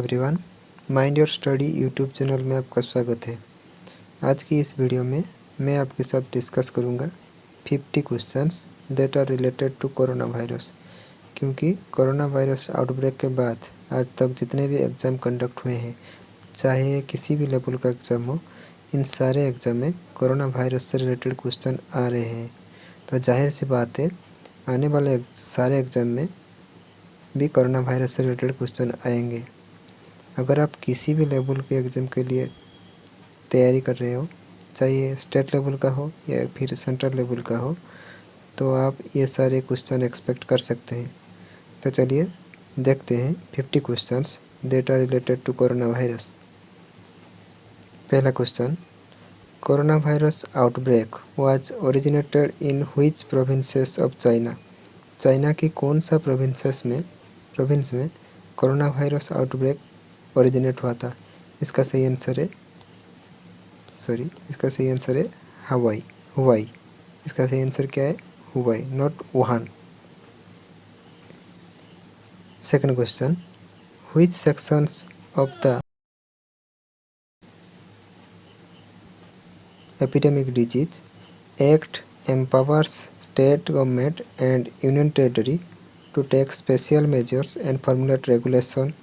Everyone, mind your study YouTube channel में आपका स्वागत है। आज की इस वीडियो में मैं आपके साथ डिस्कस करूंगा 50 questions that are related to corona virus. क्योंकि कोरोना वायरस आउटब्रेक के बाद आज तक जितने भी एग्ज़ाम कंडक्ट हुए हैं, चाहे किसी भी लेवल का एग्ज़ाम हो, इन सारे एग्ज़ाम में कोरोना वायरस से रिलेटेड क्वेश्चन आ रहे हैं। तो जाहिर सी बात है, आने वाले सारे एग्ज़ाम में भी कोरोना वायरस से रिलेटेड क्वेश्चन आएंगे। अगर आप किसी भी लेवल के एग्ज़ाम के लिए तैयारी कर रहे हो, चाहे स्टेट लेवल का हो या फिर सेंट्रल लेवल का हो, तो आप ये सारे क्वेश्चन एक्सपेक्ट कर सकते हैं। तो चलिए देखते हैं 50 questions that are related to corona virus. पहला question, corona virus outbreak was originated in which provinces of China. China की कौन सा प्रोविंस में कोरोना वायरस आउटब्रेक ओरिजिनेट हुआ था। इसका सही आंसर है हुवाई। इसका सही आंसर क्या है? Hubei, not Wuhan. Second question, which sections of the epidemic disease act empowers state government and union territory to take special measures and formulate regulation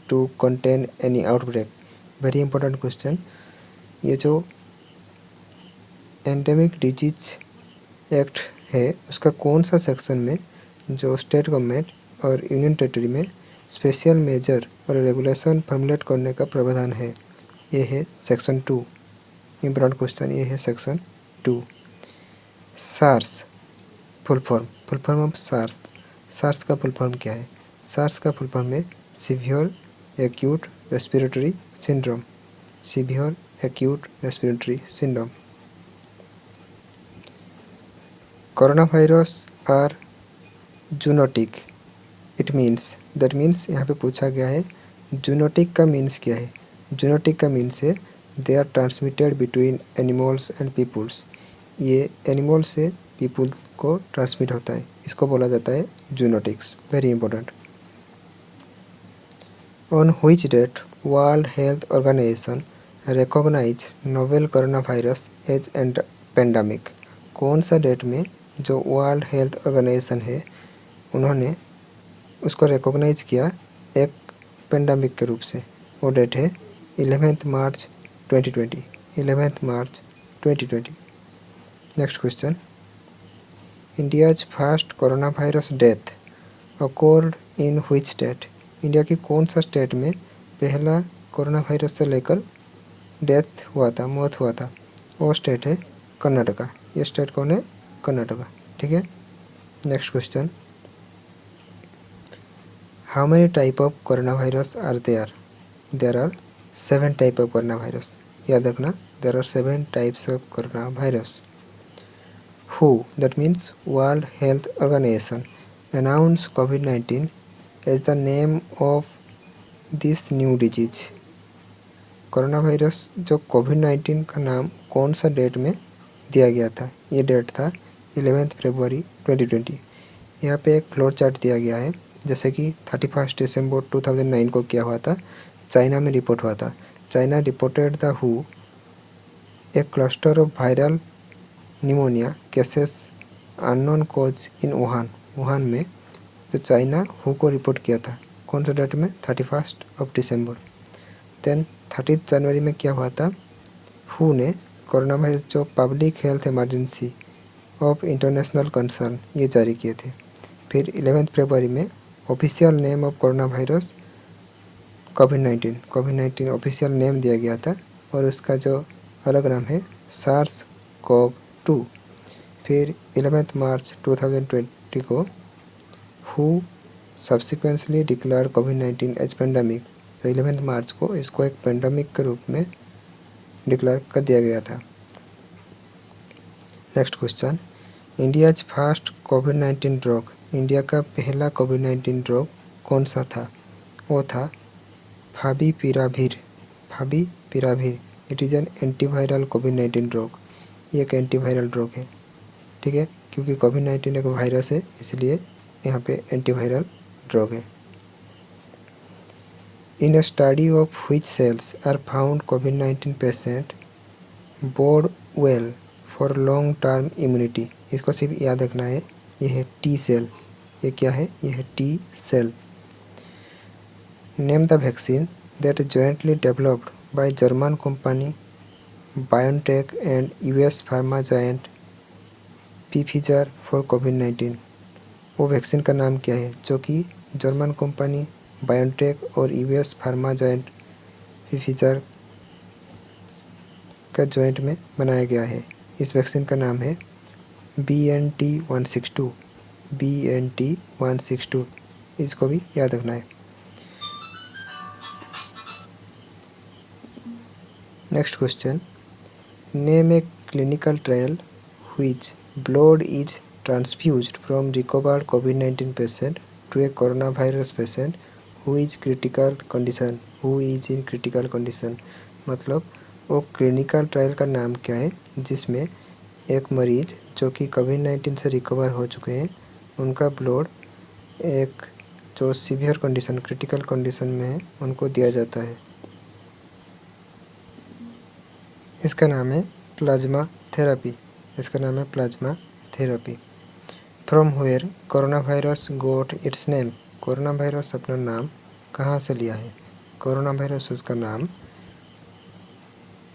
to contain any outbreak. Very important question. ये जो endemic disease act है, उसका कौन सा section में जो state government और union territory में स्पेशल मेजर और रेगुलेशन फॉर्मुलेट करने का प्रावधान है? ये है सेक्शन 2। इंपॉर्टेंट क्वेश्चन ये है section 2। SARS full form of SARS का फुल फॉर्म क्या है? सार्स का फुल फॉर्म है severe acute respiratory syndrome. Severe acute respiratory syndrome. Corona virus are zoonotic that means यहाँ पे पूछा गया है जूनोटिक का मीन्स क्या है। जूनोटिक का मीन्स है they are transmitted between animals and peoples. ये एनिमल से पीपुल को ट्रांसमिट होता है, इसको बोला जाता है zoonotics. Very important. On which date World health Organization recognize novel corona virus as and pandemic. कौन सा डेट में जो वर्ल्ड हेल्थ ऑर्गेनाइजेशन है, उन्होंने उसको रिकॉग्नाइज किया एक पेंडेमिक के रूप से? वो डेट है 11 मार्च 2020। 11 मार्च 2020। Next question, India's first corona virus death accord in which state. India की कौन सा स्टेट में पहला कोरोना वायरस से लेकर डेथ हुआ था, मौत हुआ था? वो स्टेट है कर्नाटका। ये स्टेट कौन है? कर्नाटका। ठीक है। Next question, how many type of corona virus are there? There are 7 type of corona virus. याद रखना, there are 7 types of corona virus. WHO, that means World Health Organization, announced COVID-19 as the name of this new disease. Corona virus जो कोविड-19 का नाम कौन सा date में दिया गया था? ये डेट था 11 फरवरी 2020। यहाँ पे एक फ्लोर चार्ट दिया गया है, जैसे कि 31 दिसंबर 2009 को क्या हुआ था, चाइना में रिपोर्ट हुआ था। China reported the WHO A cluster of viral pneumonia cases unknown cause in Wuhan में। तो चाइना WHO को रिपोर्ट किया था कौन सा डेट में? 31 दिसंबर। देन 30 जनवरी में क्या हुआ था, WHO ने कोरोना वायरस जो public health emergency of international concern ये जारी किए थे। फिर 11 फरवरी में official name of corona virus covid official name दिया गया था, और उसका जो अलग नाम है सार्स कोव 2। फिर 11 मार्च 2020 को WHO सब्सिक्वेंटली डिक्लेयर कोविड-19 एज पेंडेमिक। तो 11 मार्च को इसको एक पेंडेमिक के रूप में डिक्लेयर कर दिया गया था। नेक्स्ट क्वेश्चन, इंडियाज फर्स्ट कोविड-19 ड्रग। इंडिया का पहला कोविड-19 ड्रग कौन सा था? वो था favipiravir. It is an antiviral कोविड-19 ड्रग। ये एक एंटीवायरल ड्रग है। ठीक है, क्योंकि कोविड-19 एक वायरस है, इसलिए यहाँ पे एंटीवायरल ड्रग है। In a study of which cells are found कोविड-19 patient bode well for long term immunity. इसको सिर्फ याद रखना है, ये है टी सेल। ये क्या है? ये है T cell. Name the vaccine that jointly developed by German company BioNTech and US pharma giant Pfizer for कोविड-19। वो वैक्सीन का नाम क्या है जो कि जर्मन कंपनी बायोनटेक और यूएस फार्मा जायंट पिफिजर का जॉइंट में बनाया गया है? इस वैक्सीन का नाम है BNT162। BNT162, इसको भी याद रखना है। Next question, name a clinical trial which blood is transfused from recovered कोविड-19 patient to a corona virus patient who is critical condition. Who is in critical condition मतलब वो क्लिनिकल ट्रायल का नाम क्या है जिसमें एक मरीज जो कि कोविड-19 से रिकवर हो चुके हैं उनका ब्लड एक जो सीवियर कंडीशन, क्रिटिकल कंडीशन में है, उनको दिया जाता है। इसका नाम है प्लाज्मा थेरेपी। इसका नाम है plasma therapy. From where corona virus got its name. Corona virus अपना नाम कहाँ से लिया है? कोरोना वायरस उसका नाम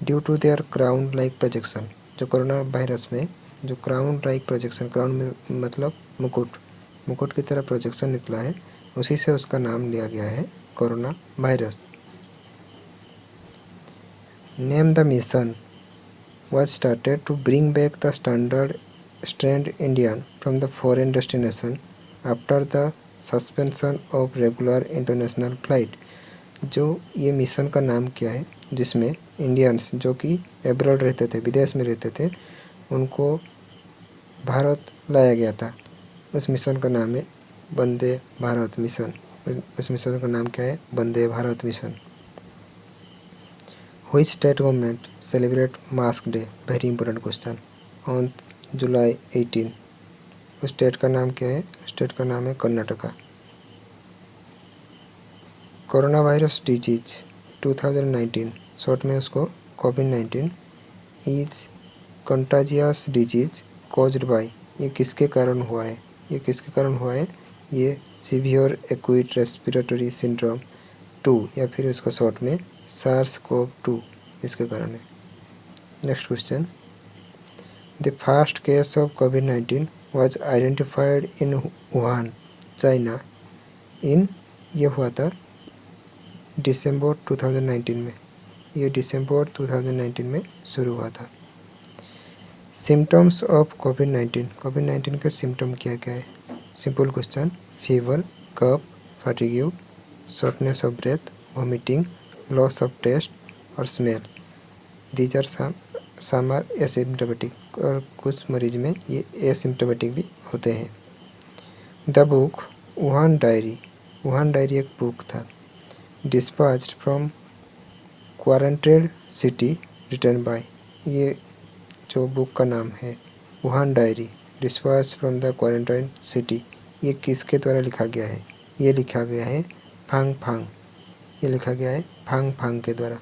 due to their crown like projection. जो कोरोना वायरस में जो क्राउन लाइक प्रोजेक्शन, क्राउन में मतलब मुकुट, मुकुट की तरह प्रोजेक्शन निकला है, उसी से उसका नाम लिया गया है corona virus. Name the mission was started to bring back the standard strand Indian from the foreign destination after the suspension of regular international flight। जो ये मिशन का नाम क्या है जिसमें इंडियंस जो कि एब्रॉड रहते थे, विदेश में रहते थे, उनको भारत लाया गया था? उस मिशन का नाम है वंदे भारत मिशन। उस मिशन का नाम क्या है? Vande Bharat mission. Which state government celebrate Mask Day? Very important question. On July 18। उस स्टेट का नाम क्या है? स्टेट का नाम है Karnataka. Corona virus disease 2019, short में उसको कोविड-19, is contagious disease caused by. ये किसके कारण हुआ है? ये किसके कारण हुआ है? ये सीवियर एक्यूट रेस्पिरेटरी सिंड्रोम 2 या फिर उसको शॉर्ट में SARS-CoV-2, इसके कारण है। Next question, the first case of कोविड-19 was identified in Wuhan, China, इन ये हुआ था दिसंबर 2019 में। ये दिसंबर 2019 में शुरू हुआ था। सिम्टम्स ऑफ कोविड-19, कोविड-19 के सिम्टम क्या क्या है? Simple question, fever, cough, fatigue, shortness of breath, vomiting, loss of taste और smell. These are some are asymptomatic, और कुछ मरीज में ये एसिम्टोमेटिक भी होते हैं। The book Wuhan diary, Wuhan diary एक बुक था। Dispatched from quarantine city written by, ये जो बुक का नाम है Wuhan diary, dispatched from the quarantine city, ये किसके द्वारा लिखा गया है? ये लिखा गया है फांग फांग, ये लिखा गया है फांग फांग के द्वारा।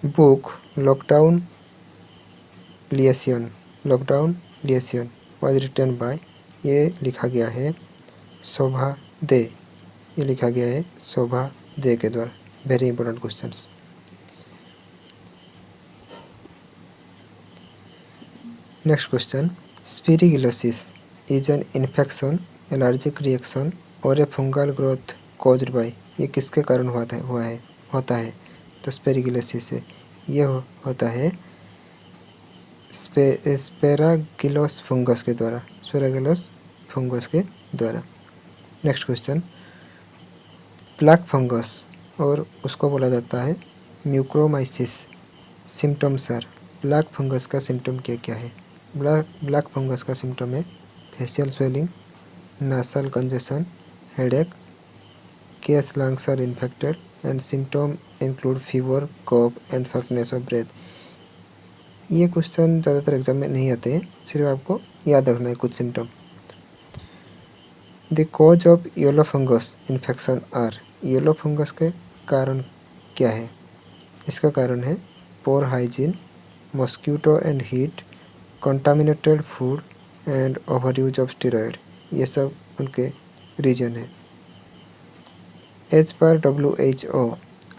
Book lockdown liaisons, lockdown liaisons was written by, ये लिखा गया है शोभा दे, ये लिखा गया है शोभा दे के द्वारा। Very important questions. Next question, aspergillosis is an infection, allergic reaction और a fungal growth caused by, ये किसके कारण होता है? तो स्पिरिगलोसिस से ये होता है स्पेरागिलोस फंगस के द्वारा, स्पेरागिलोस फंगस के द्वारा। नेक्स्ट क्वेश्चन, प्लाक फंगस और उसको बोला जाता है mucormycosis, symptoms are. Black fungus का सिम्टम क्या क्या है? ब्लैक फंगस का सिम्टम है facial swelling, nasal congestion, headache, case lungs are infected and symptom include fever, cough and shortness of breath. ये क्वेश्चन ज़्यादातर एग्जाम में नहीं आते हैं, सिर्फ आपको याद रखना है कुछ symptom. The cause of yellow fungus infection are, yellow fungus के कारण क्या है? इसका कारण है poor hygiene, mosquito and heat, contaminated food and over use of steroid. ये सब उनके रीजन है। As per WHO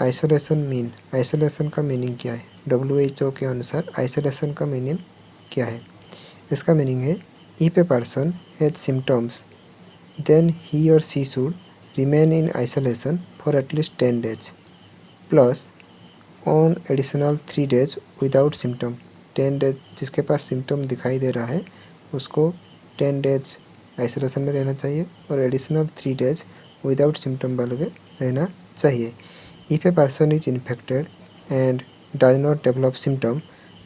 isolation mean, isolation का मीनिंग क्या है? WHO के अनुसार आइसोलेशन का मीनिंग क्या है? इसका मीनिंग है if a person has symptoms then he और she should remain in isolation for at least 10 days plus on additional 3 days without symptom. 10 days जिसके पास सिम्टम दिखाई दे रहा है उसको 10 days आइसोलेशन में रहना चाहिए और एडिशनल 3 days विदाउट सिम्टम वाले में रहना चाहिए। If a person is infected and does not develop symptom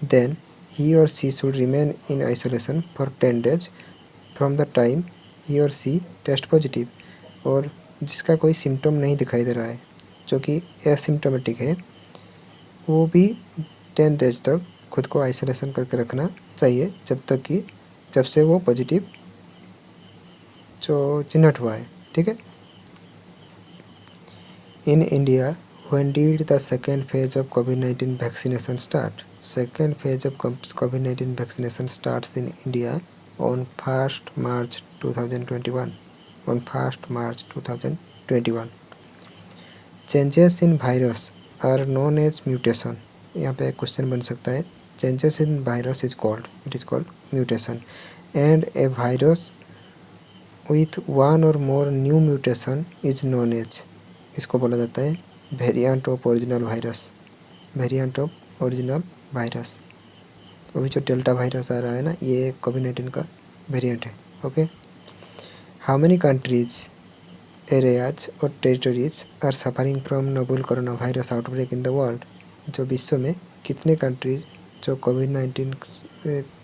then he और she should remain in isolation for 10 days from the time he और शी टेस्ट पॉजिटिव। और जिसका कोई सिम्टम नहीं दिखाई दे रहा है, जो कि एसिम्टोमेटिक है, वो भी 10 days तक खुद को आइसोलेशन करके रखना चाहिए जब से वो पॉजिटिव जो चिन्हित हुआ है। ठीक है। In India when did the second phase of COVID-19 vaccination start? Second phase of COVID-19 vaccination starts in India on 1st March 2021. On 1st March 2021. Changes in virus are known as mutation. यहाँ पे एक question बन सकता है। Changes in virus is called mutation. And a virus with one or more new mutation is known as, इसको बोला जाता है variant of original virus. Variant of original virus. अभी जो डेल्टा वायरस आ रहा है ना, ये COVID-19 का वेरिएंट है। Okay. How many countries, areas और territories are suffering from novel corona virus outbreak in the world? जो विश्व में कितने कंट्रीज जो COVID-19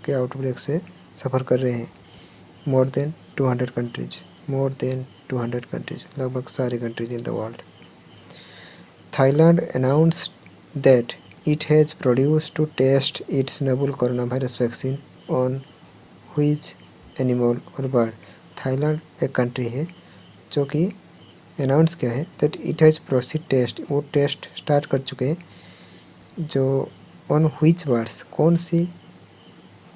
के आउटब्रेक से सफ़र कर रहे हैं? More than 200 countries. More than 200 countries, लगभग सारे countries in the world. Thailand announced that it has produced to test its novel coronavirus vaccine on which animal or bird? Thailand एक country है जो कि अनाउंस किया है that it has proceed test, वो test start कर चुके हैं, जो ऑन व्हिच बर्ड्स, कौन सी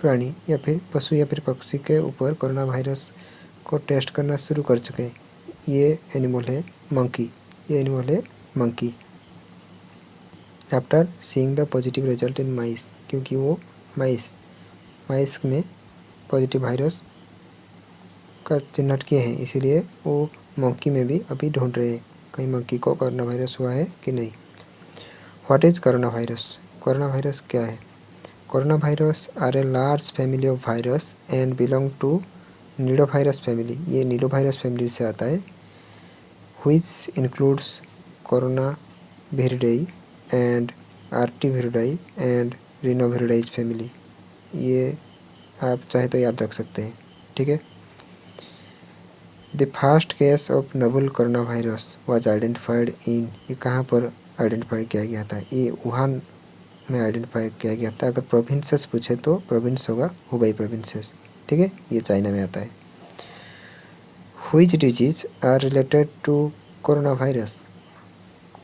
प्राणी या फिर पशु या फिर पक्षी के ऊपर कोरोना वायरस को टेस्ट करना शुरू कर चुके हैं। ये एनिमल है मंकी। ये एनिमल है monkey. After seeing the positive result in mice, क्योंकि वो माइस में पॉजिटिव वायरस का चिन्हित किए हैं, इसीलिए वो मंकी में भी अभी ढूंढ रहे हैं कहीं मंकी को कोरोना वायरस हुआ है कि नहीं। What is corona virus? Corona virus क्या है? Corona virus are a large family of virus and belong to nidovirus family. ये नीडोवायरस फैमिली से आता है। Which includes coronaviridae and arteriviridae and roniviridae family. ये आप चाहे तो याद रख सकते हैं। ठीक है। The first case of novel corona virus was identified इन, ये कहाँ पर आइडेंटिफाई किया गया था? ये वुहान में आइडेंटिफाई किया गया था। अगर प्रोविंसेस पूछे तो प्रोविंस होगा हुबई प्रोविंसेस। ठीक है। ये चाइना में आता है। Which disease are related to corona virus?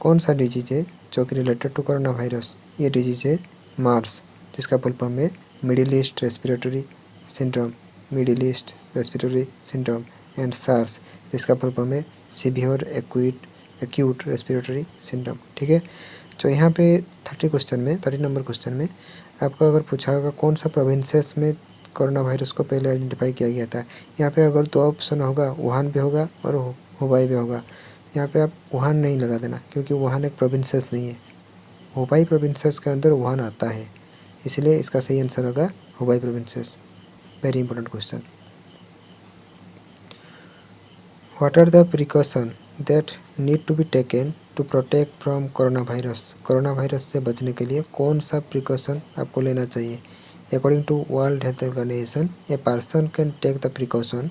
कौन सा डिजीज है जो कि रिलेटेड टू कोरोना वायरस? ये डिजीज है मार्स, जिसका फुल फॉर्म है middle east respiratory syndrome, middle east respiratory syndrome, and SARS, जिसका फुल फॉर्म है सीवियर एक्यूट रेस्पिरेटरी सिंड्रोम। ठीक है। तो यहाँ पे 30 नंबर क्वेश्चन में आपको अगर पूछा होगा कौन सा प्रोविंसेस में कोरोना वायरस को पहले आइडेंटिफाई किया गया था, यहाँ पे अगर 2 ऑप्शन होगा, वुहान पे होगा और हुबई पे होगा। यहाँ पे आप वुहान नहीं लगा देना, क्योंकि वुहान एक प्रोविंसेस नहीं है। हुबई प्रोविंसेस के अंदर वुहान आता है, इसलिए इसका सही आंसर होगा Hubei provinces. Very important question. What are the precaution that need to be taken to protect from corona virus? Corona virus से बचने के लिए कौन सा प्रिकॉशन आपको लेना चाहिए? According to world health organization, a person can take the precaution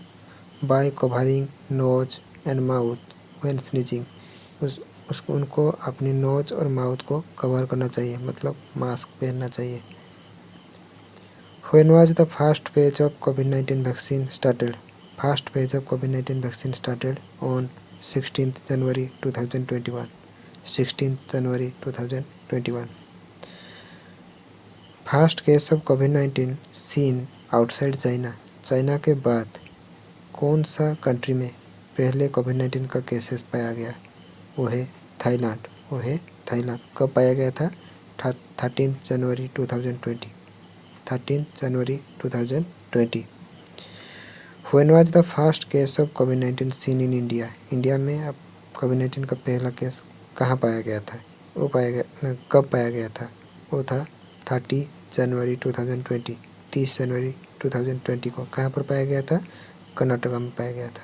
by covering nose and mouth when sneezing. उनको अपनी नोज और माउथ को कवर करना चाहिए, मतलब मास्क पहनना चाहिए। When was the first phase of COVID-19 vaccine started? First phase of COVID-19 vaccine started on 16th January 2021, 16th January 2021. First case of कोविड-19 सीन आउटसाइड चाइना। चाइना के बाद कौन सा कंट्री में पहले कोविड-19 का केसेस पाया गया? वो है थाईलैंड। वो है थाईलैंड। कब पाया गया था? 13 जनवरी 2020, 13 जनवरी 2020। When was the first case of कोविड-19 सीन इन इंडिया? इंडिया में अब कोविड-19 का पहला केस कहाँ पाया गया था? वो पाया गया कब पाया गया था? वो था 30 जनवरी 2020, 30 जनवरी 2020 को। कहाँ पर पाया गया था? कर्नाटका में पाया गया था।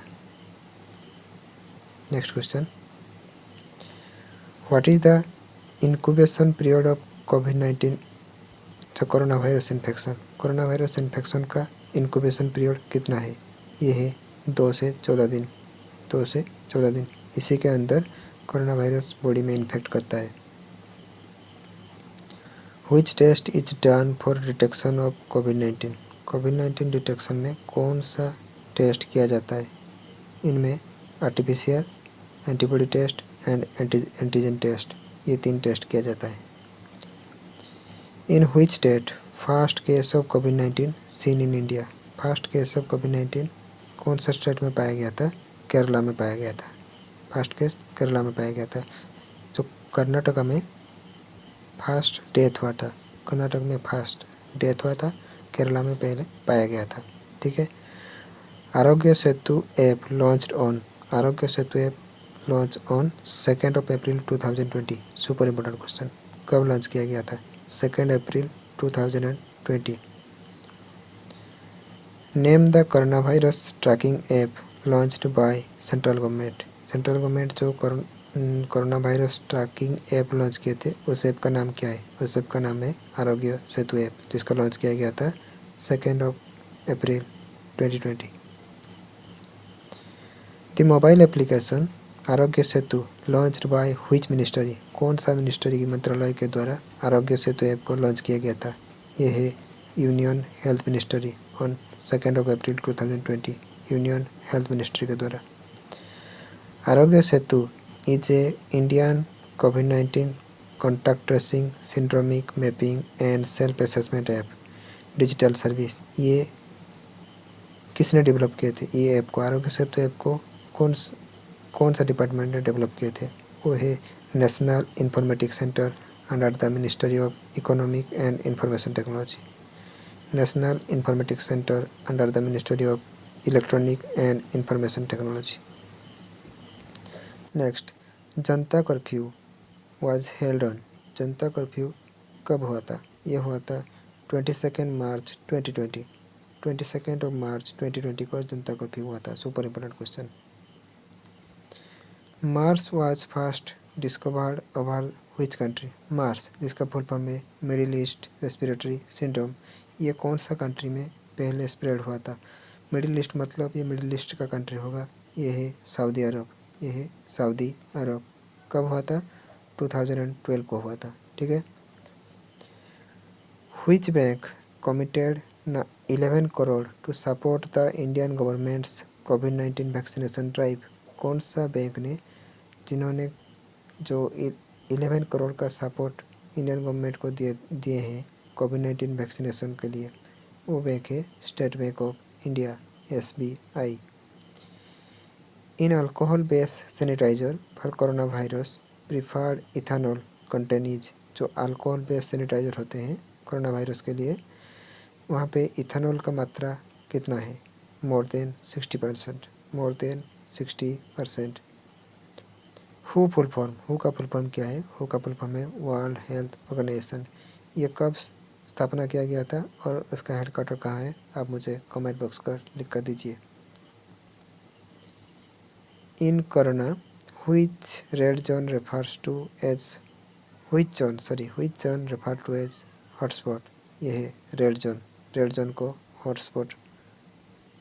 Next question, what is the incubation period of covid corona virus infection? Corona virus infection का इंक्यूबेशन पीरियड कितना है? ये है 2 से 14 दिन। 2 से 14 दिन। इसी के अंदर कोरोना वायरस बॉडी में इन्फेक्ट करता है। Which test is done for detection of covid? Covid detection में कौन सा टेस्ट किया जाता है? इनमें RTPCR, antibody test and antigen test, ये 3 टेस्ट किया जाता है। In which state first case of कोविड-19 seen in India? First case of कोविड-19 कौन सा स्टेट में पाया गया था? केरला में पाया गया था। फर्स्ट केस केरला में पाया गया था। जो कर्नाटका में फर्स्ट डेथ हुआ था, कर्नाटक में फर्स्ट डेथ हुआ था, केरला में पहले पाया गया था। ठीक है। आरोग्य Setu app launched on, Aarogya Setu app launch on 2 April 2020। Super important question, कब लॉन्च किया गया था? 2 April 2020। Name the corona virus tracking app launched by central government. Central government जो corona virus tracking app launch किए थे, उस ऐप का नाम क्या है? उस ऐप का नाम है आरोग्य सेतु ऐप, जिसका लॉन्च किया गया था 2 April 2020। The mobile application Aarogya Setu launched by which ministry? कौन सा मिनिस्ट्री की मंत्रालय के द्वारा आरोग्य सेतु ऐप को लॉन्च किया गया था? ये है union health ministry on 2 April 2020, union health ministry के द्वारा। Aarogya Setu is a Indian कोविड-19 contact tracing, syndromic mapping and self assessment app digital service. ये किसने डेवलप किए थे? ये ऐप को, आरोग्य सेतु ऐप को कौन सा डिपार्टमेंट ने डेवलप किए थे? वो है national informatics centre under the ministry of economic and information technology. National informatics centre under the ministry of electronic and information technology. Next, Janata curfew was held on. Janata curfew कब हुआ था? ये हुआ था 22 मार्च 2020। 22 मार्च 2020 को जनता कर्फ्यू हुआ था। Super important question. Mars was first discovered over which country? Mars, जिसका फुल फॉर्म है मिडिल ईस्ट रेस्पिरेटरी सिंड्रोम, ये कौन सा कंट्री में पहले स्प्रेड हुआ था? मिडिल ईस्ट मतलब ये मिडिल ईस्ट का कंट्री होगा। ये है सऊदी अरब। ये है सऊदी अरब। कब हुआ था? 2012 को हुआ था। ठीक है। Which bank committed 11 crore to support the Indian government's कोविड-19 वैक्सीनेशन ड्राइव? कौन सा बैंक ने, जिन्होंने जो 11 करोड़ का सपोर्ट इंडियन गवर्नमेंट को दिए हैं कोविड-19 वैक्सीनेशन के लिए? वो बैंक है State Bank of India, SBI। In alcohol based sanitiser for corona virus preferred ethanol contains. जो अल्कोहल बेस्ड सैनिटाइजर होते हैं कोरोना वायरस के लिए, वहाँ पे इथानॉल का मात्रा कितना है? More than 60%, more than 60%। Who full form, who का फुल फॉर्म क्या है? हु का फुल फॉर्म है वर्ल्ड हेल्थ ऑर्गेनाइजेशन। ये कब स्थापना किया गया था और इसका हेडक्वार्टर कहाँ है? आप मुझे कमेंट बॉक्स कर लिख कर दीजिए। In corona which red zone refers to as which zone refer to as hotspot? ये है रेड जोन। रेड जोन को हॉटस्पॉट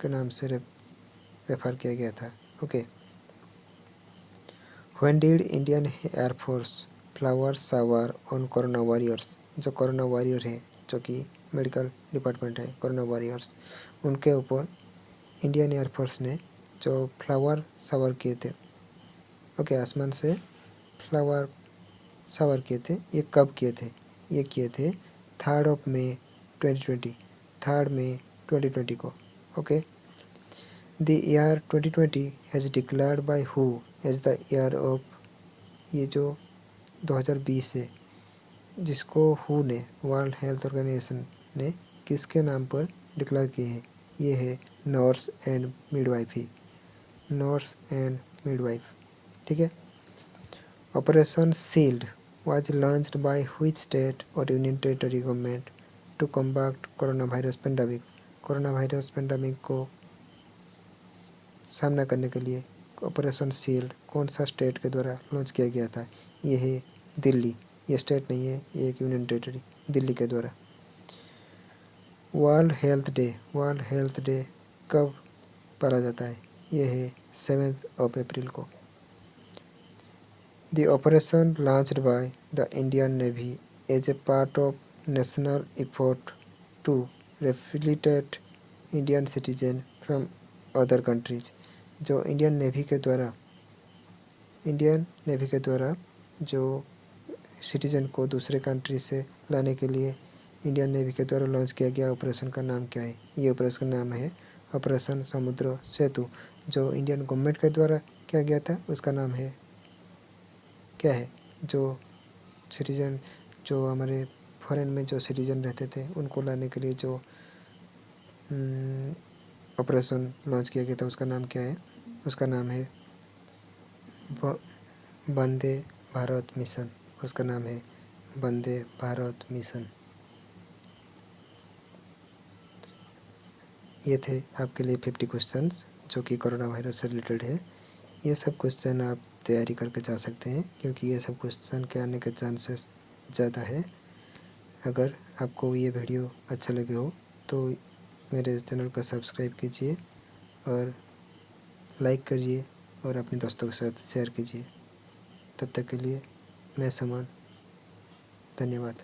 के नाम से रेफर किया गया था। Okay. When did Indian air force flower shower on corona warriors? जो कोरोना वॉरियर है, जो कि मेडिकल डिपार्टमेंट है, कोरोना वॉरियर्स, उनके ऊपर इंडियन एयरफोर्स ने जो फ्लावर शावर किए थे, ओके, आसमान से फ्लावर शावर किए थे। ये कब किए थे? ये किए थे 3 मई 2020, 3 मई 2020 को। Okay, the year 2020 has declared by हु एज द ईयर ऑफ, ये जो 2020 है जिसको हु ने, वर्ल्ड हेल्थ ऑर्गेनाइजेशन ने किसके नाम पर डिक्लेयर किए हैं? ये है nurse and midwifery, nurse and midwife. ठीक है। Operation shield was launched by which state or union territory government to combat coronavirus pandemic? Corona virus pandemic को सामना करने के लिए ऑपरेशन शील्ड कौन सा स्टेट के द्वारा लॉन्च किया गया था? ये है दिल्ली। ये स्टेट नहीं है, ये एक यूनियन टेरिटरी, दिल्ली के द्वारा। वर्ल्ड हेल्थ डे कब पाला जाता है? ये है 7 अप्रैल को। The operation launched by the Indian Navy as a part of national effort to rehabilitate Indian citizens from other countries। जो इंडियन नेवी के द्वारा जो सिटीजन को दूसरे कंट्री से लाने के लिए इंडियन नेवी के द्वारा लॉन्च किया गया ऑपरेशन का नाम क्या है? ये ऑपरेशन का नाम है ऑपरेशन समुद्र सेतु। जो इंडियन गवर्नमेंट के द्वारा किया गया था उसका नाम है क्या है? जो सिटीजन, जो हमारे फॉरेन में जो सिटीजन रहते थे उनको लाने के लिए जो ऑपरेशन लॉन्च किया गया था उसका नाम क्या है? उसका नाम है वंदे भारत मिशन। उसका नाम है वंदे भारत मिशन। ये थे आपके लिए 50 क्वेश्चंस जो कि कोरोना वायरस से रिलेटेड है। ये सब क्वेश्चन आप तैयारी करके जा सकते हैं क्योंकि ये सब क्वेश्चन के आने के चांसेस ज़्यादा है। अगर आपको ये वीडियो अच्छा लगे हो तो मेरे चैनल को सब्सक्राइब कीजिए और लाइक करिए और अपने दोस्तों के साथ शेयर कीजिए। तब तक के लिए मैं सुमन, धन्यवाद।